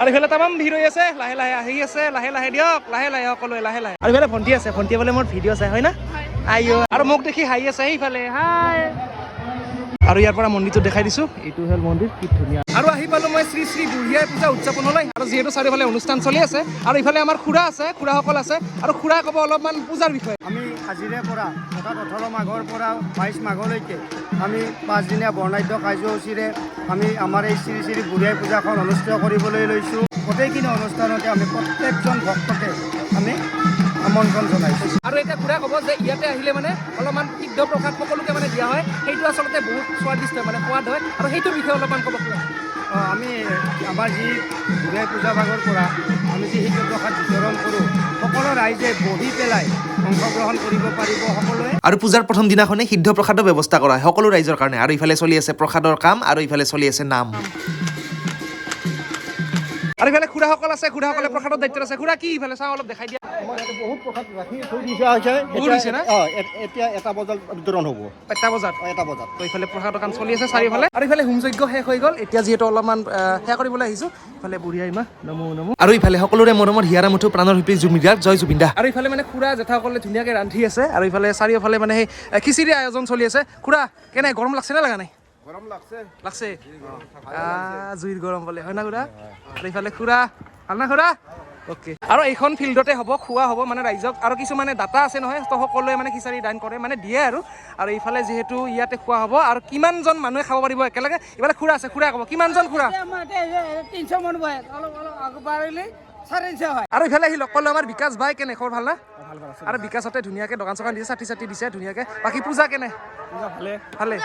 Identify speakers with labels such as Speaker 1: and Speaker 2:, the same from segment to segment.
Speaker 1: আৰু ইফালে তামাম ভিৰ হৈ আছে, লাহে লাহে আহি আছে, লাহে লাহে দিয়ক, লাহে লাহে সকলোৱে লাহে লাহে। আৰু ইফালে ভণ্টি আছে, ভণ্টিয়ে বোলে মোৰ ভিডিঅ' চাই হয় না? আইঅ' আৰু মোক দেখি হাঁহি আছে সেইফালে, হাই। আৰু ইয়াৰ পৰা মন্দিৰটো দেখাই দিছো, এইটো হ'ল মন্দিৰ, কি ধুনীয়া। আৰু আহি পালো মই শ্ৰী শ্ৰী বুঢ়ী আই পূজা উদযাপনলৈ। আৰু যিহেতু চাৰিওফালে অনুষ্ঠান চলি আছে আৰু ইফালে আমাৰ খুৰা আছে, খুৰাসকল আছে আৰু খুৰা ক'ব অলপমান পূজাৰ বিষয়ে।
Speaker 2: আমি আজিৰে পৰা অৰ্থাৎ 18 মাঘৰ পৰা 22 মাঘলৈকে আমি 5 দিনীয়া বৰ্ণাঢ্য কাৰ্যসূচীৰে আমি আমাৰ এই শ্ৰী শ্ৰী বুঢ়ী আই পূজাখন অনুষ্ঠিত কৰিবলৈ লৈছোঁ। গোটেইখিনি অনুষ্ঠানতে আমি প্ৰত্যেকজন ভক্তকে আমি আমন্ত্ৰণ জনাইছোঁ।
Speaker 1: আৰু এতিয়া খুৰা ক'ব যে ইয়াতে আহিলে মানে অলপমান সিদ্ধ প্ৰসাদ সকলোকে মানে দিয়া হয়, সেইটো আচলতে বহুত স্বাদিষ্ট মানে সোৱাদ হয়। আৰু সেইটোৰ বিষয়ে অলপমান ক'ব খুৰা।
Speaker 2: আমি আমাৰ যি বুঢ়ী আই পূজা ভাগৰ পৰা আমি যি সিদ্ধ প্ৰসাদ বিতৰণ কৰোঁ, সকলো ৰাইজে বহি পেলাই অংশগ্ৰহণ কৰিব পাৰিব সকলোৱে।
Speaker 3: আৰু পূজাৰ প্ৰথম দিনাখনে সিদ্ধ প্ৰসাদৰ ব্যৱস্থা কৰা হয় সকলো ৰাইজৰ কাৰণে। আৰু ইফালে চলি আছে প্ৰসাদৰ কাম আৰু ইফালে চলি আছে নাম।
Speaker 1: আৰু ইফালে খুৰাসকল আছে, খুৰাসকলে প্ৰসাদৰ দায়িত্বত আছে। খুৰা কি ইফালে চাওঁ অলপ দেখাই দিয়া।
Speaker 2: বহুত প্ৰসাদ ৰাখি থৈ দিয়া হৈছে।
Speaker 1: বহুত হৈছে না?
Speaker 2: এতিয়া 1 বজাত বিতৰণ হ'ব।
Speaker 1: 1 বজাত?
Speaker 2: 1 বজাত।
Speaker 1: তো ইফালে প্ৰসাদৰ কাম চলি আছে চাৰিওফালে। আৰু ইফালে হোম যজ্ঞ শেষ হৈ গ'ল। এতিয়া যিহেতু অলপমান সেয়া কৰিবলৈ আহিছোঁ, ইফালে বুঢ়ী আই মা নমো নমো।
Speaker 3: আৰু ইফালে সকলোৰে মৰমৰ হিয়াৰা মুঠু প্ৰাণৰ শিল্পী জুবিন গাৰ্গ, জয় জুবিন দা।
Speaker 1: আৰু ইফালে মানে খুৰা জেঠাসকলে ধুনীয়াকৈ ৰান্ধি আছে। আৰু ইফালে চাৰিওফালে মানে সেই খিচিৰি আয়োজন চলি আছে। খুৰা কেনে গৰম লাগছে নে লগা নাই?
Speaker 2: গৰম লাগছে।
Speaker 1: লাগছে? জুইৰ গৰম বোলে হয় না খুৰা? আৰু ইফালে খুৰা ভাল না খুৰা? অ'কে। আৰু এইখন ফিল্ডতে হ'ব, খোৱা হ'ব মানে ৰাইজক। আৰু কিছুমানে দাতা আছে নহয়, তো সকলোৱে মানে খিচাৰি দান কৰে মানে দিয়ে আৰু ইফালে যিহেতু ইয়াতে খোৱা হ'ব। আৰু কিমানজন মানুহে খাব পাৰিব একেলগে? ইফালে খুৰা আছে, খুৰা ক'ব কিমানজন খুৰা?
Speaker 4: 300 মান বহে, অলপ আগবাঢ়িলে 450 হয়।
Speaker 1: আৰু ইফালে আহি লগ পালোঁ আমাৰ বিকাশ ভাই, কেনে খবৰ ভাল না? আৰু বিকাশতে ধুনীয়াকৈ দোকান চোকান দিছে, চাটি দিছে ধুনীয়াকৈ। বাকী পূজা কেনে? ভালে।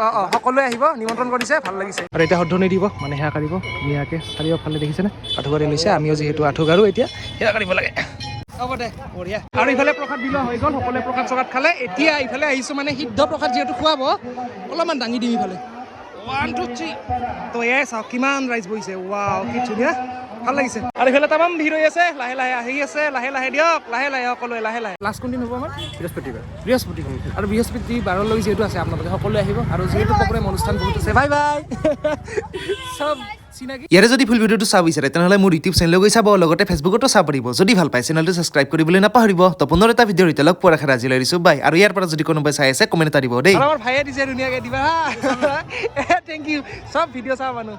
Speaker 1: অঁ সকলোৱে আহিব, নিমন্ত্ৰণ কৰিছে, ভাল লাগিছে। আৰু এতিয়া সদ্ধনি দিব মানে সেৱা কাঢ়িব ধুনীয়াকৈ চাৰিওফালে দেখিছেনে? আঁঠু কাঢ়ি লৈছে, আমিও যিহেতু আঁঠু কাঢ়ো এতিয়া সেৱা কাঢ়িব লাগে। হ'ব দে বঢ়িয়া। আৰু ইফালে প্ৰসাদ বিলোৱা হৈ গ'ল, সকলোৱে প্ৰসাদ চসাদ খালে। এতিয়া ইফালে আহিছোঁ মানে সিদ্ধ প্ৰসাদ যিহেতু খুৱাব, অলপমান দাঙি দিম ইফালে। 1 2 3 তো এয়াই চাওক কিমান ৰাইজ বহিছে। ৱাও কি ধুনীয়া, ভাল লাগিছে। আৰু ইফালে তামাম ভিৰ হৈ আছে, লাহে লাহে আহি আছে, লাহে লাহে দিয়ক, লাহে লাহে সকলোৱে লাহে লাহে। লাষ্ট কোনদিন হ'ব আমাৰ? বৃহস্পতিবাৰ। আৰু বৃহস্পতিবাৰলৈ যিহেতু আছে আপোনালোকে সকলোৱে আহিব। আৰু যিহেতু প্ৰগ্ৰেম অনুষ্ঠান বহুত আছে, বাই বাই চব চিনাকি।
Speaker 3: ইয়াৰে যদি ফুল ভিডিঅ'টো চাব বিচাৰে তেনেহ'লে মোৰ ইউটিউব চেনেললৈ গৈ চাব, লগতে ফেচবুকতো চাব পাৰিব। যদি ভাল পায় চেনেলটো ছাবস্ক্ৰাইব কৰিবলৈ নাপাহৰিব। তো পুনৰ এটা ভিডিঅ'ৰ সৈতে লগ পোৱাৰ আশাৰে আজিলৈ এৰিছোঁ, বাই। আৰু ইয়াৰ পৰা যদি কোনোবাই চাই আছে কমেণ্ট এটা দিব দেই।
Speaker 1: আমাৰ ভাইয়ে দিছে ধুনীয়াকৈ দিবা হা। Thank U. চব ভিডিঅ' চাওঁ মানুহ।